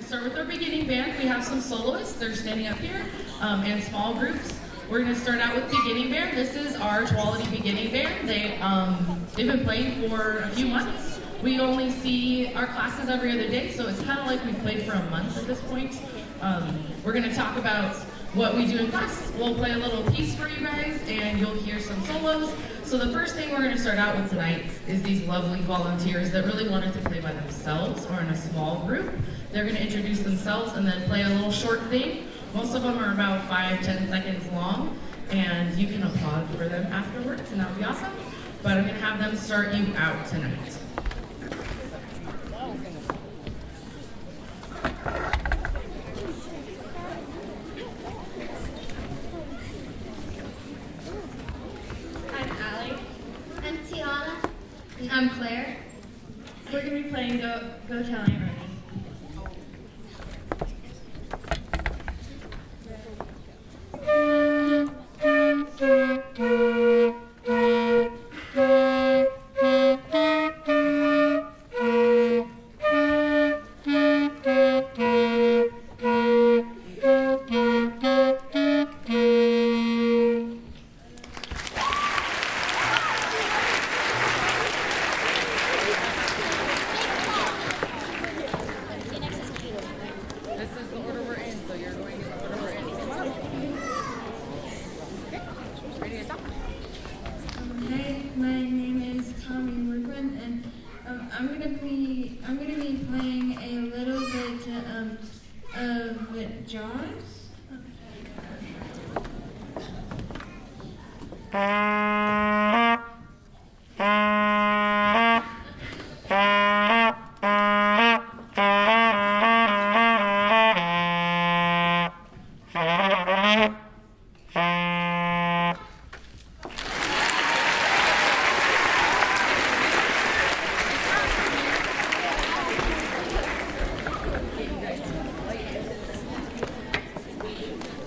start with our beginning band. We have some soloists. They're standing up here in small groups. We're going to start out with beginning band. This is our Twality beginning band. They've been playing for a few months. We only see our classes every other day, so it's kind of like we've played for a month at this point. We're going to talk about what we do in class. We'll play a little piece for you guys, and you'll hear some solos. So the first thing we're going to start out with tonight is these lovely volunteers that really wanted to play by themselves or in a small group. They're going to introduce themselves and then play a little short thing. Most of them are about 5-10 seconds long, and you can applaud for them afterwards, and that would be awesome. But I'm going to have them start you out tonight. I'm Claire. We're going to be playing Go Tell Aunt Roni. I'm gonna be playing a little bit of Jaws.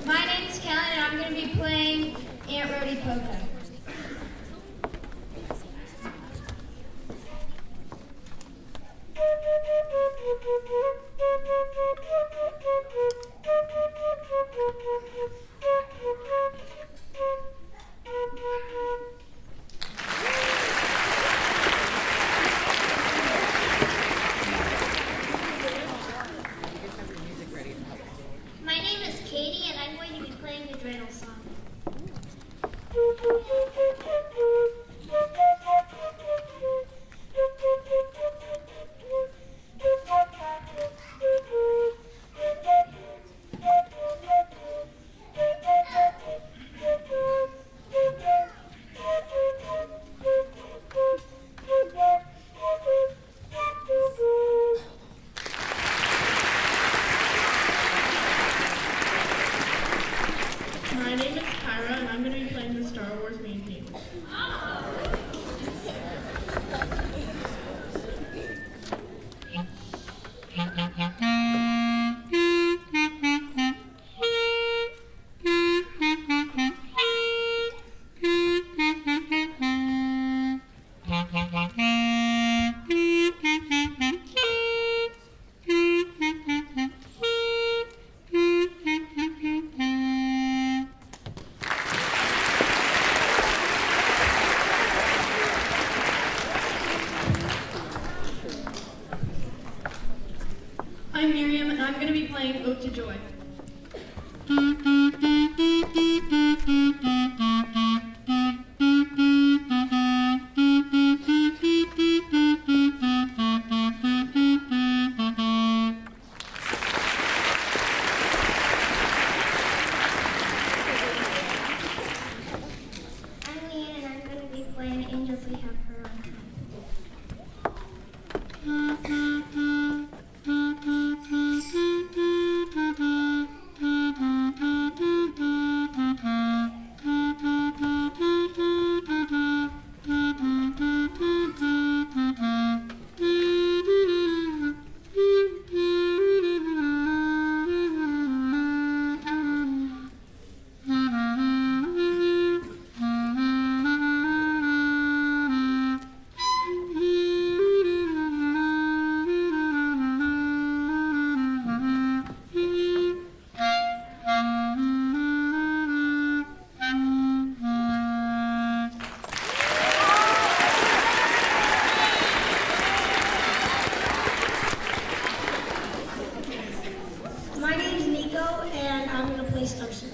My name's Kelly, and I'm going to be playing Aunt Rhody Polka. My name is Katie, and I'm going to be playing the dreidel song. My name is Kyra, and I'm going to be playing the Star Wars main theme. I'm Miriam, and I'm going to be playing Ode to Joy. I'm Leanne, and I'm going to be playing Angels We Have Her on Time. start soon.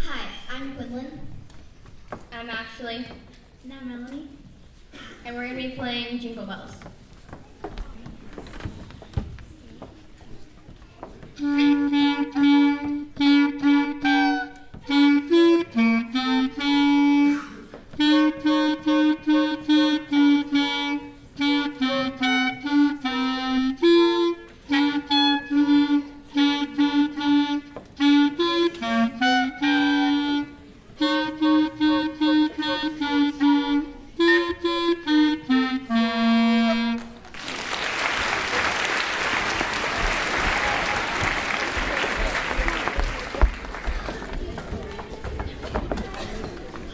Hi, I'm Quinlan. I'm Ashley, And I'm Melanie. and we're going to be playing Jingle Bells.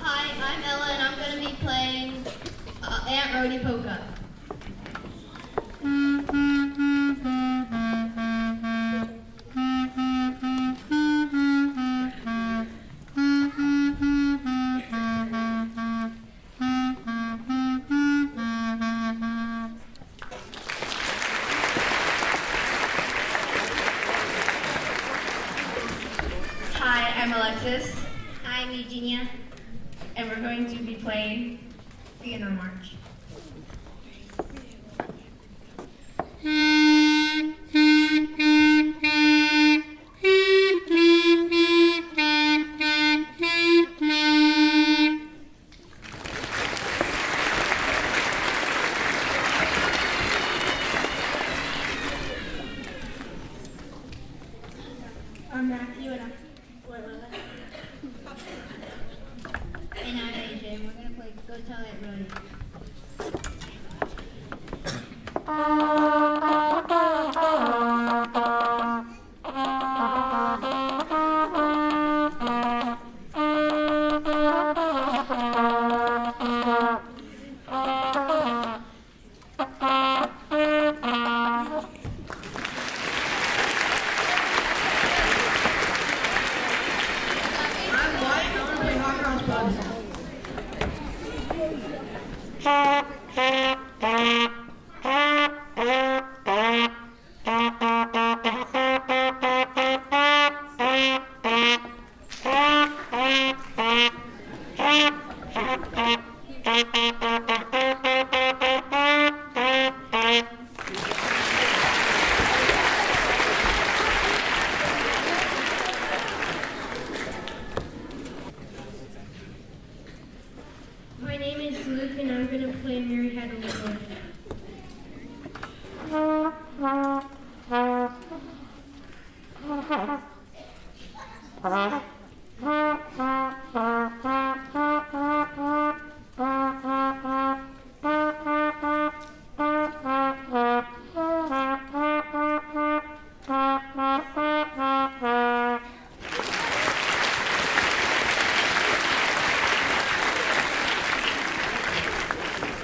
Hi, I'm Ella, and I'm going to be playing Aunt Rhody Polka. Hi, I'm Alexis, I'm Eugenia. and we're going to be playing Funeral March. I'm Matthew, and I'm And I'm AJ, and we're going to play Go Tell Aunt Rhody. I'm Wyatt, and I want to play Hot Cross Buns. My name is Luke, and I'm going to play Mary Had a Little.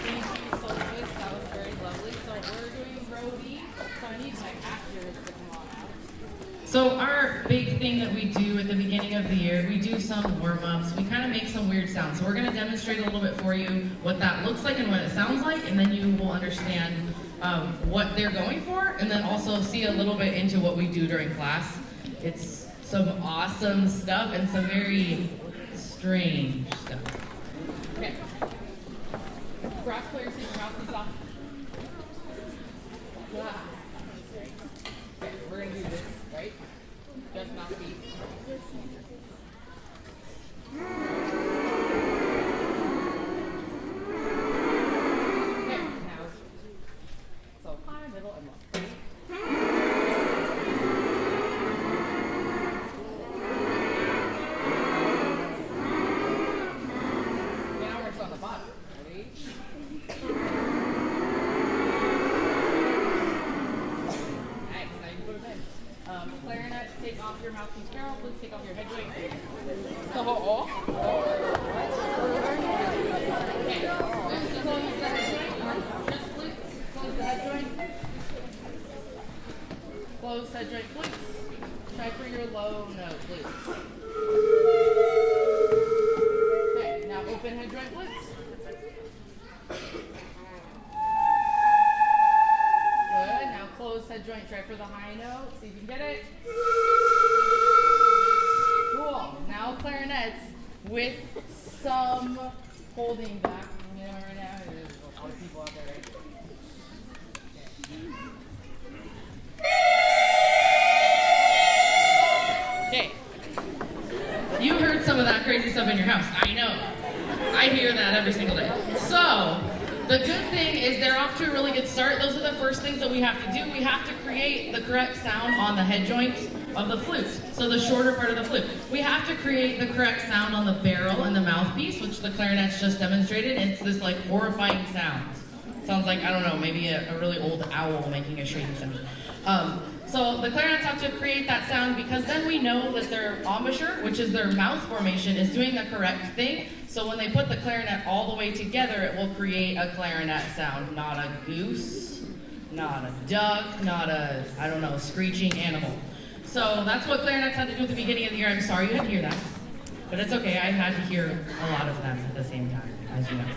Thank you, Solstice. That was very lovely. So we're doing Rhody. So I need my actors to come on out. So our big thing that we do at the beginning of the year, we do some warm-ups. We kind of make some weird sounds. So we're going to demonstrate a little bit for you what that looks like and what it sounds like, and then you will understand what they're going for, and then also see a little bit into what we do during class. It's some awesome stuff and some very strange stuff. Okay. Brass players, you can mouth these off. Okay, we're gonna do this, right? Just mouthpiece. Okay, now. So high, middle, and low. Now we're on the bottom. Ready? your mouthpiece, Carol. Please take off your head joint. Okay, just close the head joint. Just flutes. Close the head joint. Close head joint flutes. Try for your low note flutes. Okay, now open head joint flutes. Good. Now close head joint. Try for the high note. See if you can get it. Cool. Now clarinets with some holding back. You know, right now there's a lot of people out there, right? Okay. You heard some of that crazy stuff in your house. I know. I hear that every single day. So, the good thing is they're off to a really good start. Those are the first things that we have to do. We have to create the correct sound on the head joint of the flute. So the shorter part of the flute. We have to create the correct sound on the barrel and the mouthpiece, which the clarinets just demonstrated. It's this like horrifying sound. Sounds like, I don't know, maybe a really old owl making a shrieking sound. So the clarinets have to create that sound because then we know that their embouchure, which is their mouth formation, is doing the correct thing. So when they put the clarinet all the way together, it will create a clarinet sound, not a goose, not a duck, not a, I don't know, screeching animal. So that's what clarinets had to do at the beginning of the year. I'm sorry you had to hear that, but it's okay. I had to hear a lot of them at the same time, as you know.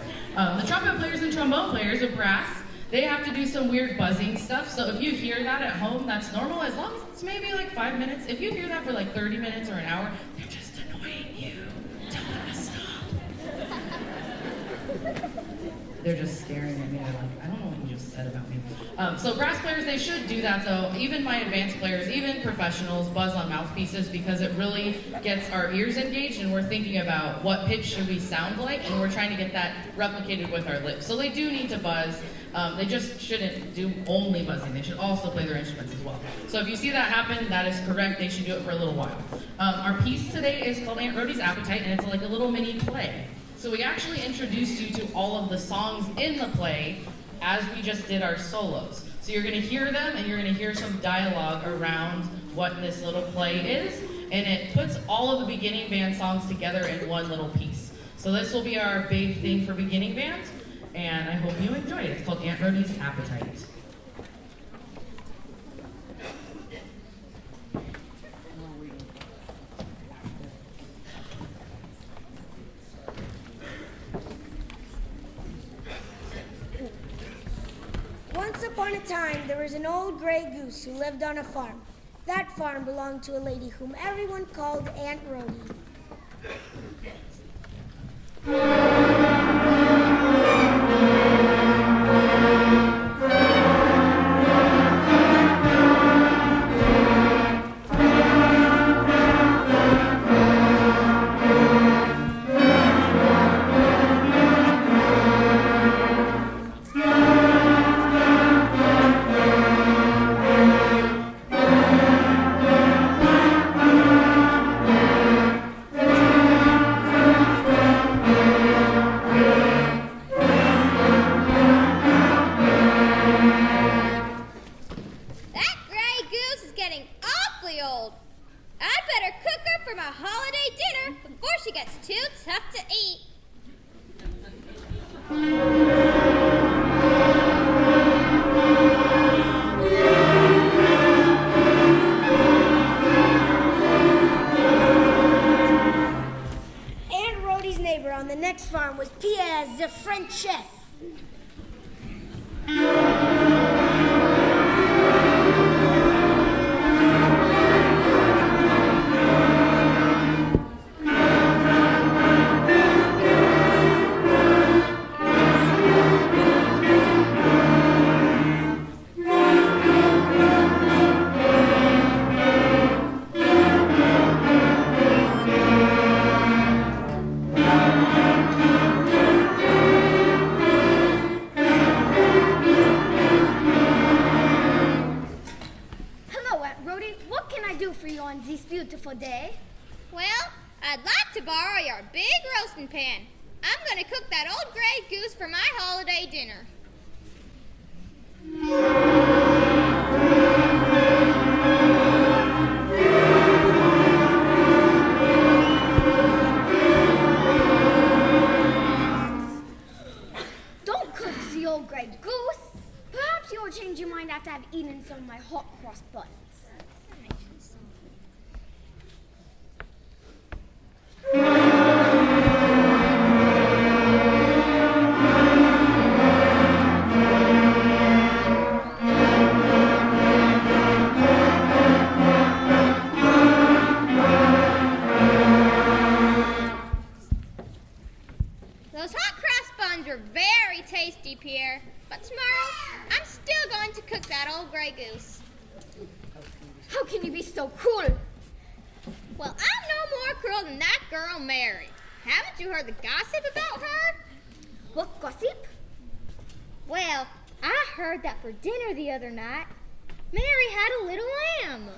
The trumpet players and trombone players of brass, they have to do some weird buzzing stuff. So if you hear that at home, that's normal, as long as it's maybe like 5 minutes. If you hear that for like 30 minutes or an hour, they're just annoying you. Tell them to stop. They're just staring at me. They're like, I don't know what you just said about me. So brass players, they should do that though. Even my advanced players, even professionals, buzz on mouthpieces because it really gets our ears engaged and we're thinking about what pitch should we sound like and we're trying to get that replicated with our lips. So they do need to buzz. They just shouldn't do only buzzing. They should also play their instruments as well. So if you see that happen, that is correct. They should do it for a little while. Our piece today is called Aunt Rhody's Appetite, and it's like a little mini play. So we actually introduced you to all of the songs in the play as we just did our solos. So you're going to hear them, and you're going to hear some dialogue around what this little play is, and it puts all of the beginning band songs together in one little piece. So this will be our big thing for beginning band. And I hope you enjoy it. It's called Aunt Rhody's Appetite. Once upon a time, there was an old gray goose who lived on a farm. That farm belonged to a lady whom everyone called Aunt Rhody. Day? Well, I'd like to borrow your big roasting pan. I'm going to cook that old gray goose for my holiday dinner. old gray goose. Perhaps you'll change your mind after I've eaten some of my hot cross buns. Those hot cross buns were very tasty, Pierre. But tomorrow, I'm still going to cook that old gray goose. How can you be so cruel? Well, I'm no more cruel than that girl Mary. Haven't you heard the gossip about her? What gossip? Well, I heard that for dinner the other night, Mary had a little lamb.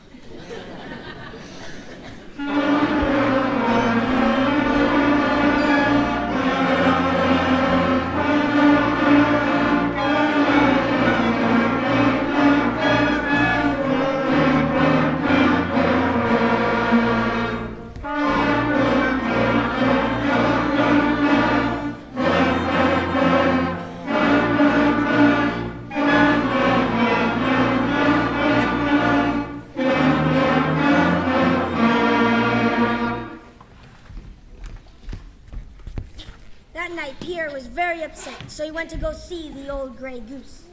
That night, Pierre was very upset, so he went to go see the old gray goose.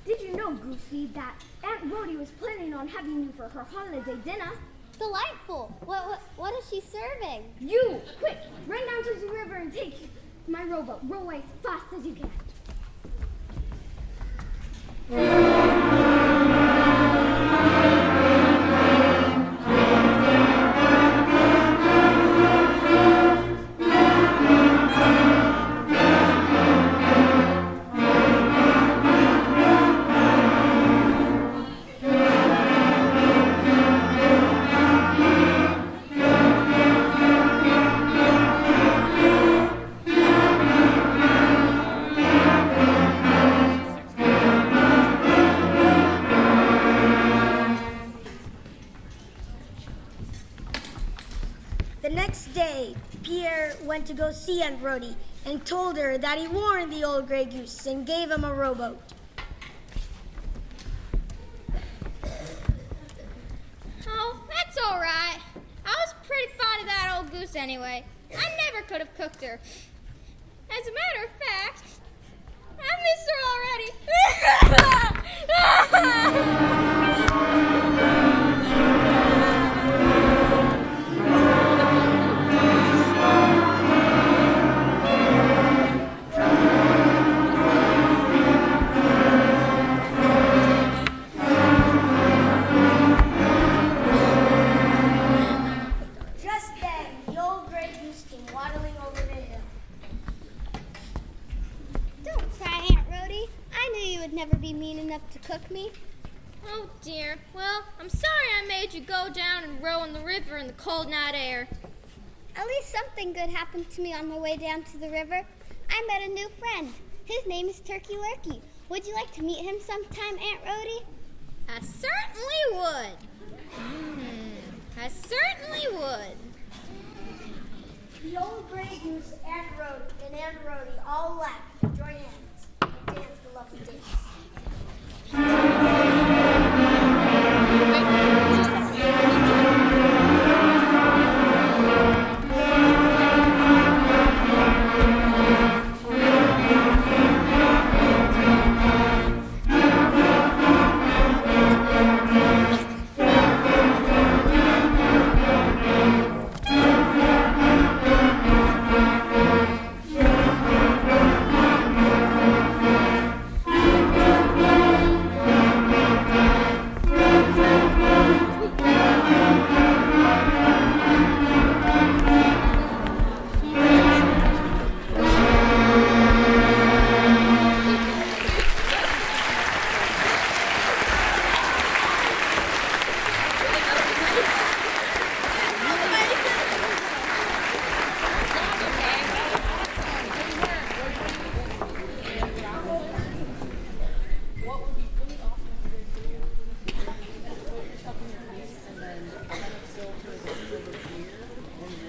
Did you know, Goosey, that Aunt Rhody was planning on having you for her holiday dinner? Delightful. What is she serving? You, quick, run down to the river and take my rowboat. Row away as fast as you can. The next day, Pierre went to go see Aunt Rhody and told her that he warned the old gray goose and gave him a rowboat. Oh, that's all right. I was pretty fond of that old goose anyway. I never could have cooked her. As a matter of fact, I miss her Just then, the old gray goose came waddling over the hill. Don't cry, Aunt Rhody. I knew you would never be mean enough to cook me. Oh, dear. Well, I'm sorry I made you go down and row in the river in the cold night air. At least something good happened to me on my way down to the river. I met a new friend. His name is Turkey Lurkey. Would you like to meet him sometime, Aunt Rhody? I certainly would. I certainly would. The old gray goose, Aunt Rhody, and Aunt Rhody all laughed, joined hands, and danced the lovely dance.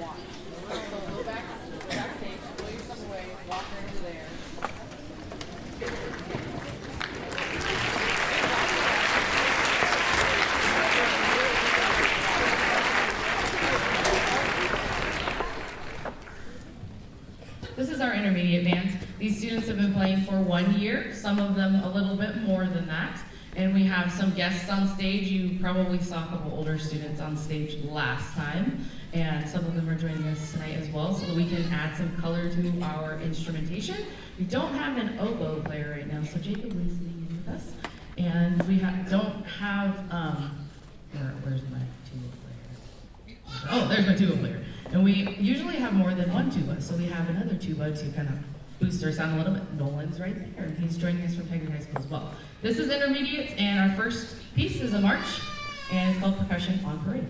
So go backstage, pull yourself away, walk over there. This is our intermediate band. These students have been playing for 1 year, some of them a little bit more than that. And we have some guests on stage. You probably saw a couple older students on stage last time, and some of them are joining us tonight as well, so that we can add some color to our instrumentation. We don't have an oboe player right now, so Jacob is sitting in with us. And we don't have, where's my tuba player? Oh, there's my tuba player. And we usually have more than one tuba, so we have another tuba to kind of boost our sound a little bit. Nolan's right there, and he's joining us from Peggy High School as well. This is intermediate, and our first piece is a march, and it's called Percussion on Parade.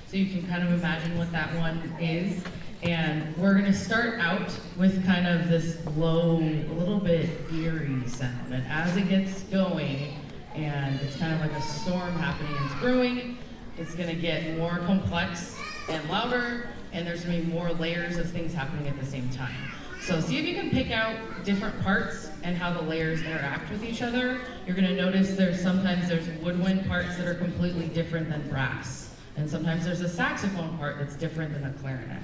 So you can kind of imagine what that one is. And we're gonna start out with kind of this low, a little bit eerie sound. And as it gets going, and it's kind of like a storm happening, it's brewing, it's gonna get more complex and louder, and there's gonna be more layers of things happening at the same time. So see if you can pick out different parts and how the layers interact with each other. You're gonna notice sometimes there's woodwind parts that are completely different than brass. And sometimes there's a saxophone part that's different than a clarinet.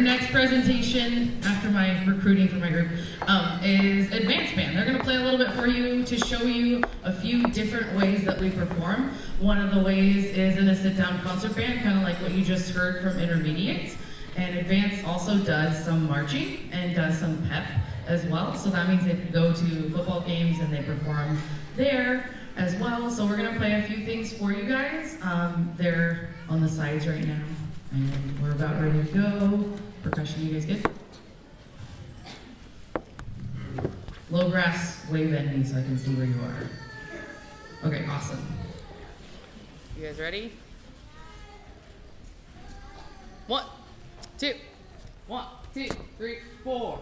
next presentation, after my recruiting for my group, is Advanced Band. They're going to play a little bit for you to show you a few different ways that we perform. One of the ways is in a sit-down concert band, kind of like what you just heard from Intermediate. And Advanced also does some marching and does some pep as well. So that means they can go to football games and they perform there as well. So we're going to play a few things for you guys. They're on the sides right now. And we're about ready to go. Percussion, you guys good? Low grass, wave at me so I can see where you are. Okay, awesome. You guys ready? 1, 2, 1, 2, 3, 4.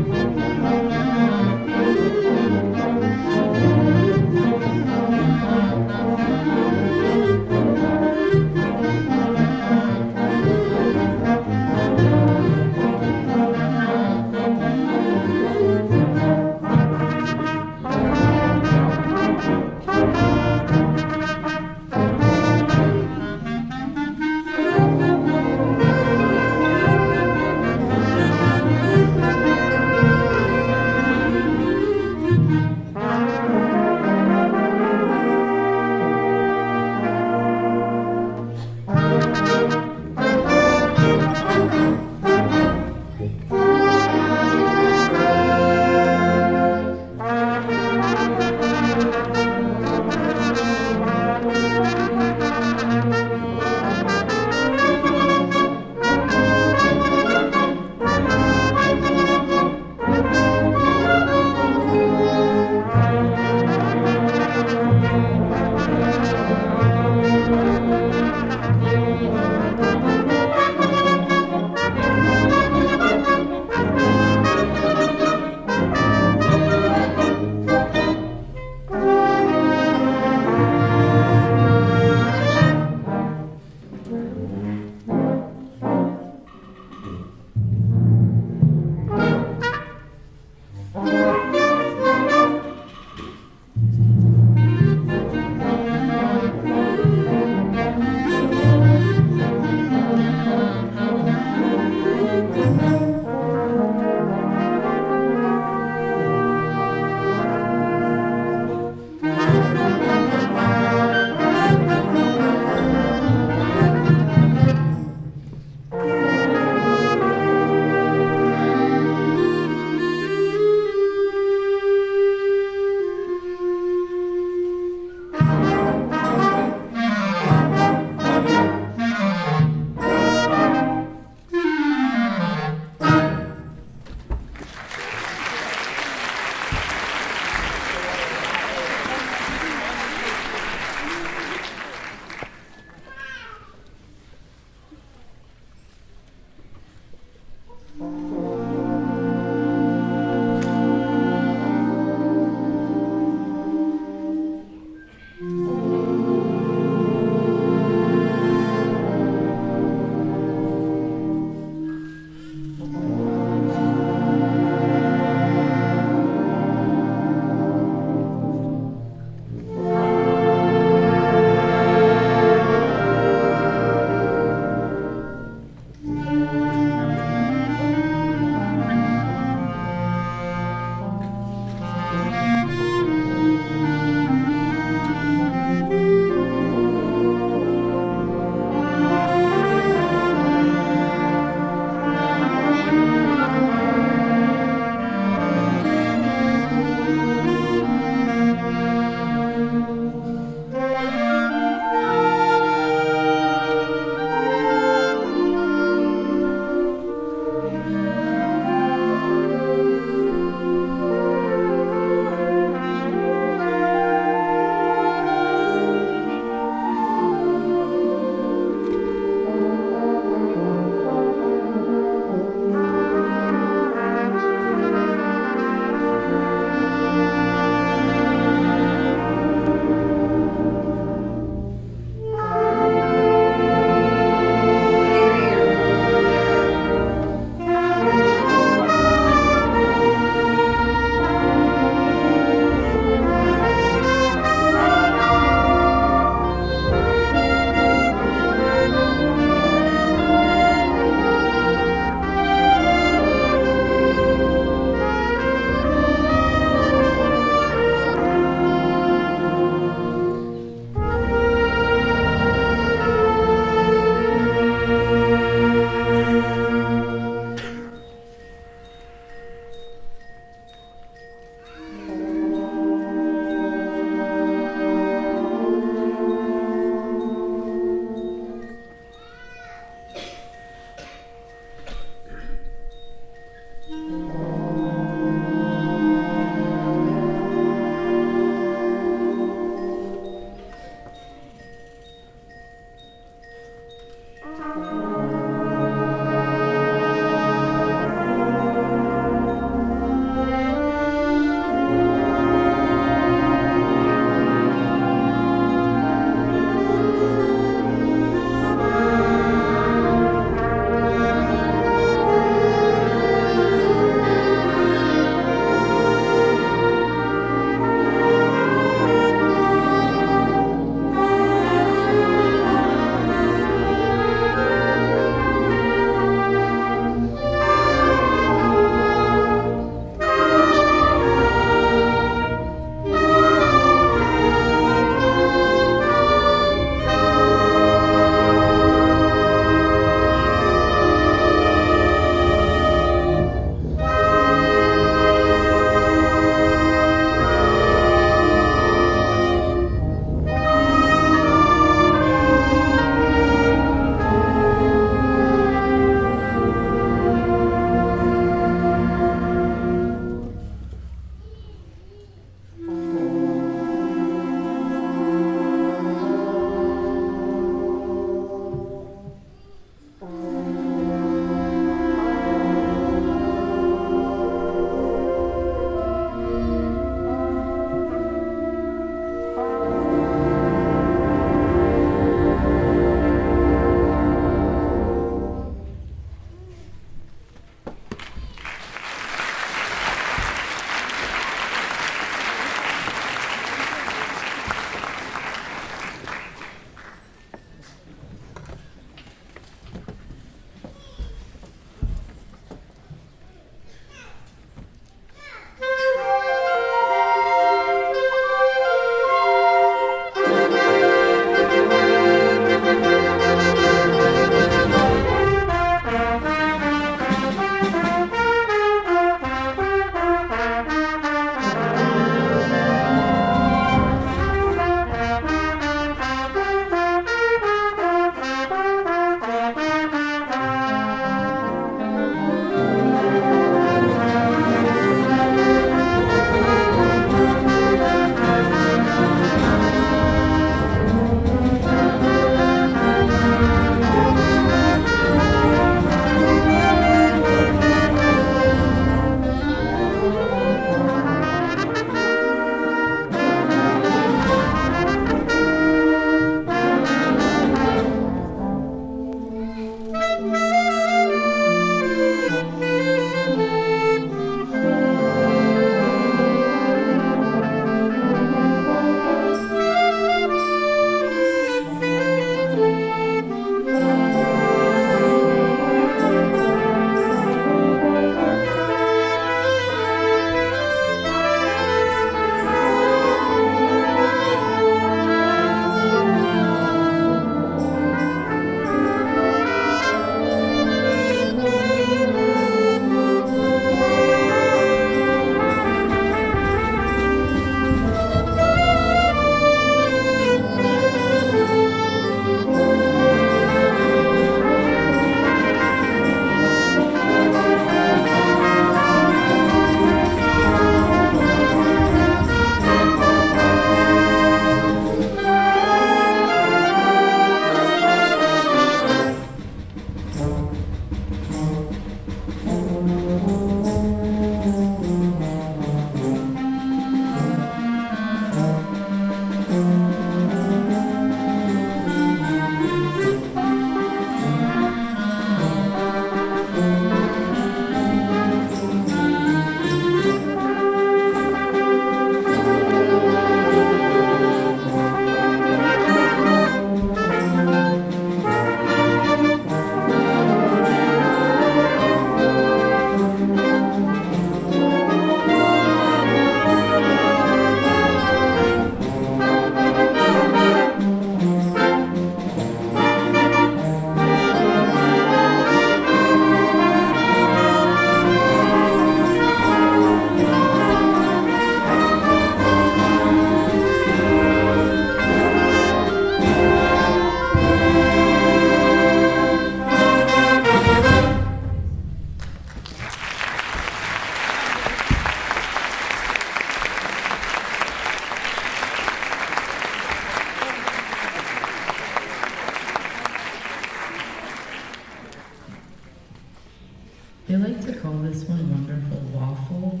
They like to call this one Wonderful Waffle.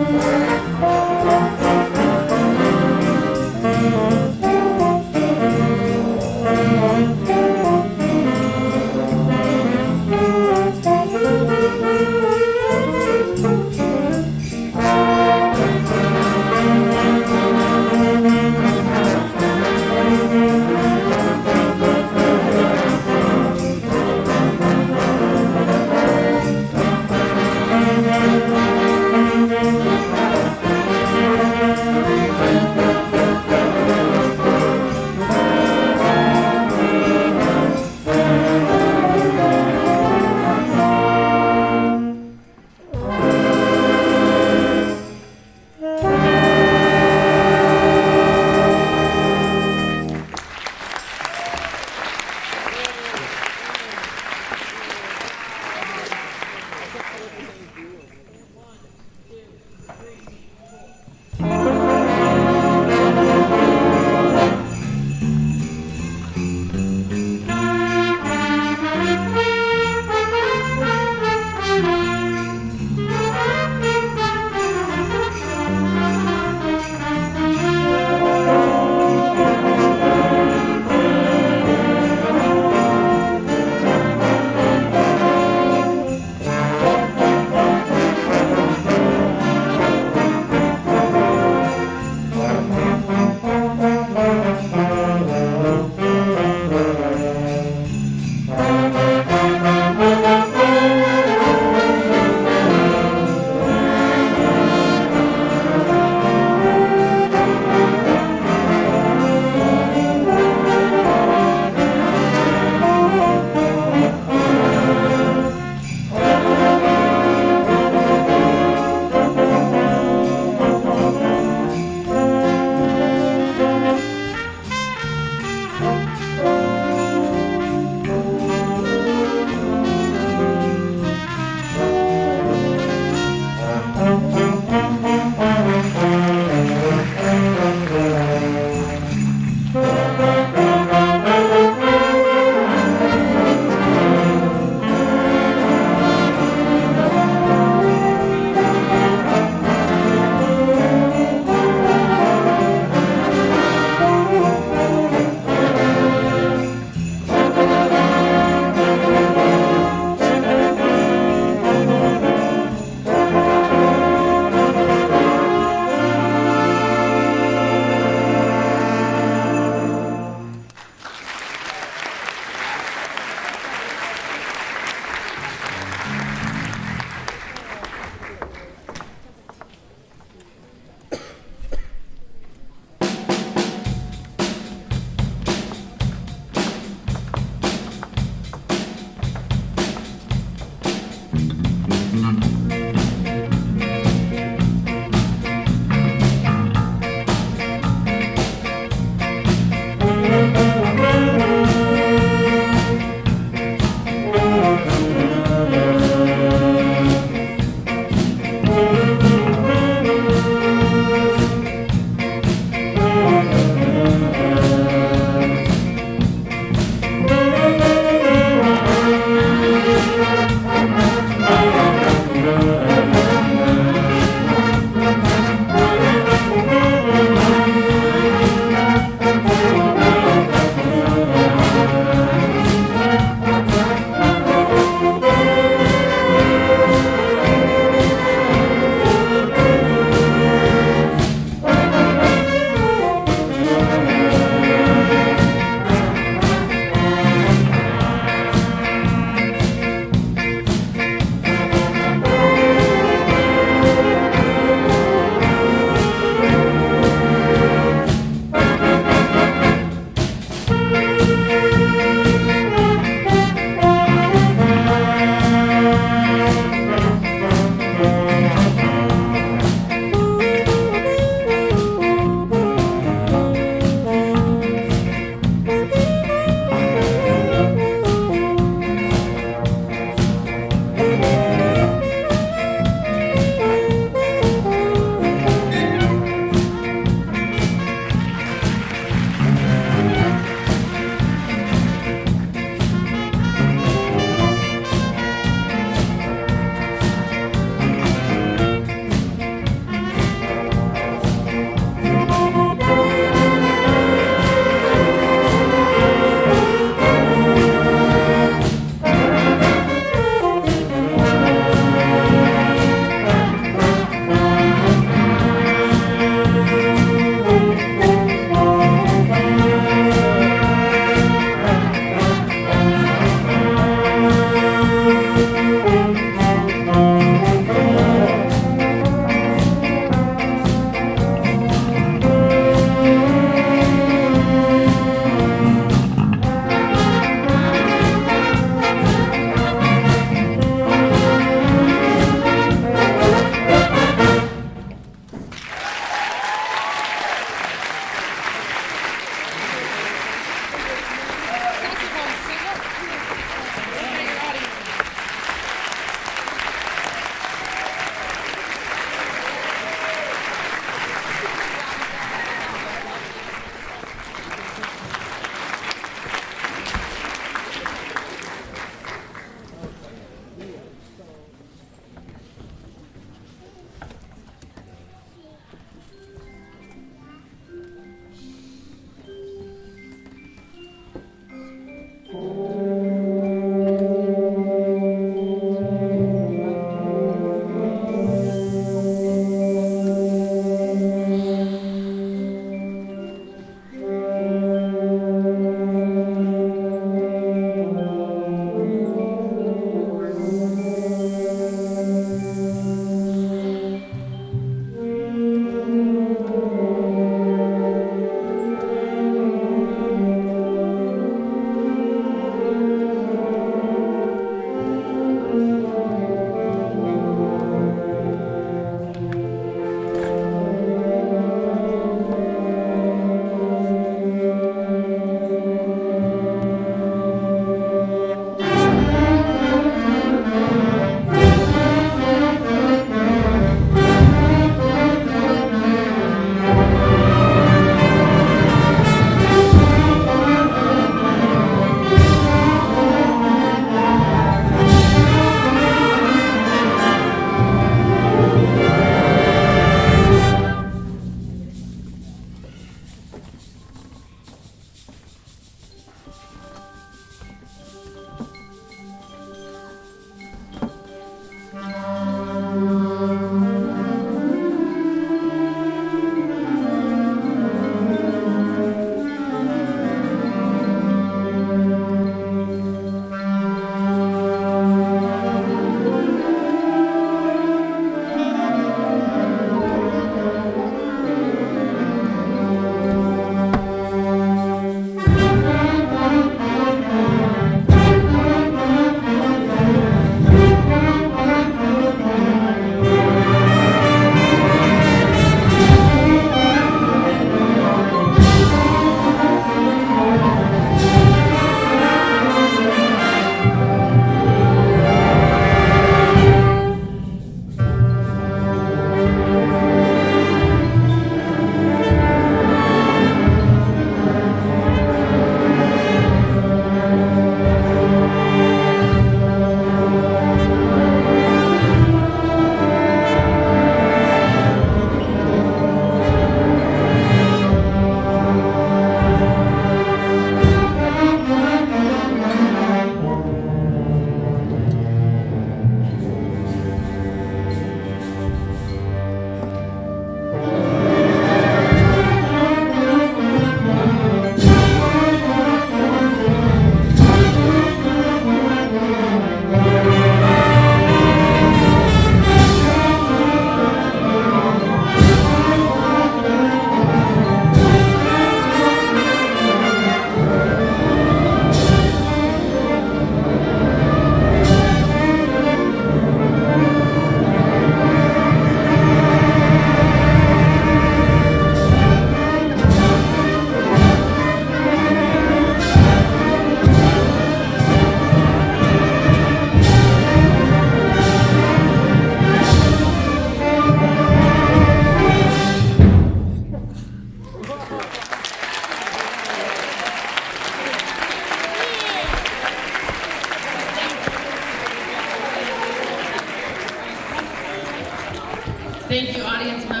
Thank you, audience members.